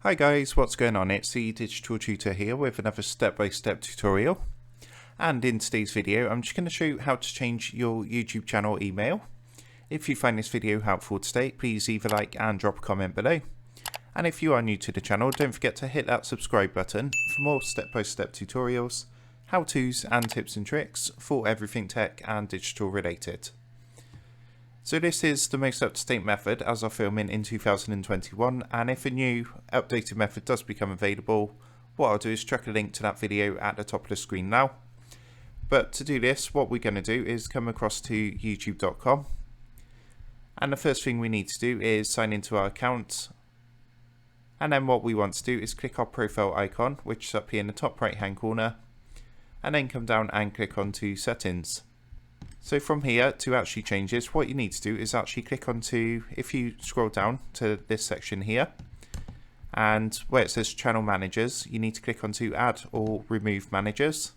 Hi guys, what's going on? It's the Digital Tutor here with another step-by-step tutorial. And in today's video, I'm just going to show you how to change your YouTube channel email. If you find this video helpful today, please either like and drop a comment below. And if you are new to the channel, don't forget to hit that subscribe button for more step-by-step tutorials, how-tos and tips and tricks for everything tech and digital related. So this is the most up-to-date method as of filming in 2021, and if a new updated method does become available, what I'll do is chuck a link to that video at the top of the screen now. But to do this, what we're going to do is come across to youtube.com, and the first thing we need to do is sign into our account. And then what we want to do is click our profile icon, which is up here in the top right hand corner, and then come down and click onto settings. So from here, to actually change this, what you need to do is actually click onto, if you scroll down to this section here, and where it says channel managers, you need to click onto add or remove managers.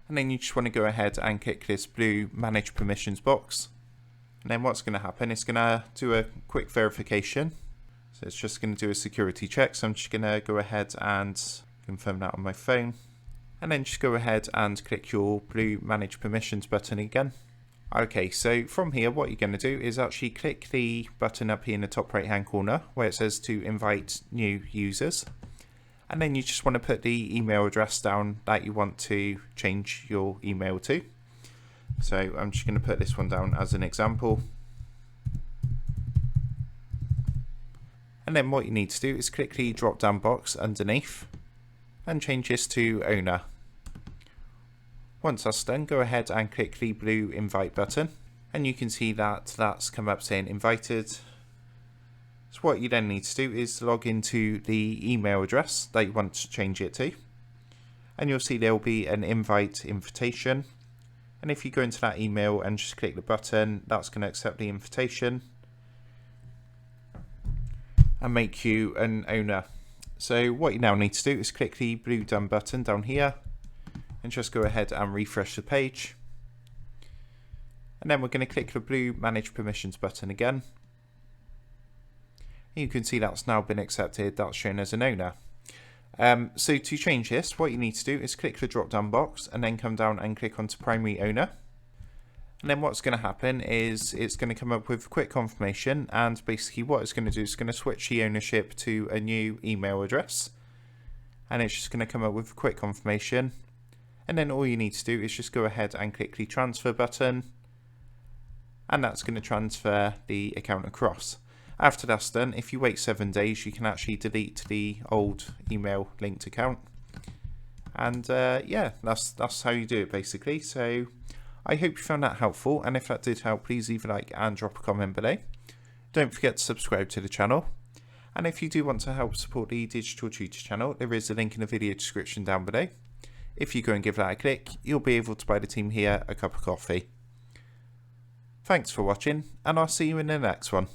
And then you just want to go ahead and click this blue manage permissions box. And then what's going to happen, it's going to do a quick verification. So it's just going to do a security check. So I'm just going to go ahead and confirm that on my phone. And then just go ahead and click your blue manage permissions button again. Okay, so from here what you're going to do is actually click the button up here in the top right hand corner where it says to invite new users. And then you just want to put the email address down that you want to change your email to. So I'm just going to put this one down as an example. And then what you need to do is click the drop down box underneath and change this to owner. Once that's done, go ahead and click the blue invite button, and you can see that that's come up saying invited. So what you then need to do is log into the email address that you want to change it to, and you'll see there will be an invite invitation, and if you go into that email and just click the button, that's going to accept the invitation and make you an owner. So what you now need to do is click the blue done button down here and just go ahead and refresh the page. And then we're going to click the blue manage permissions button again. And you can see that's now been accepted, that's shown as an owner. So to change this, what you need to do is click the drop down box and then come down and click onto primary owner. And then what's going to happen is it's going to come up with a quick confirmation, and basically what it's going to do is going to switch the ownership to a new email address, and it's just going to come up with a quick confirmation. And then all you need to do is just go ahead and click the transfer button, and that's going to transfer the account across. After that's done, if you wait 7 days, you can actually delete the old email linked account. And yeah, that's how you do it basically. So I hope you found that helpful, and if that did help, please leave a like and drop a comment below. Don't forget to subscribe to the channel, and if you do want to help support the Digital Tutor channel, there is a link in the video description down below. If you go and give that a click, you'll be able to buy the team here a cup of coffee. Thanks for watching, and I'll see you in the next one.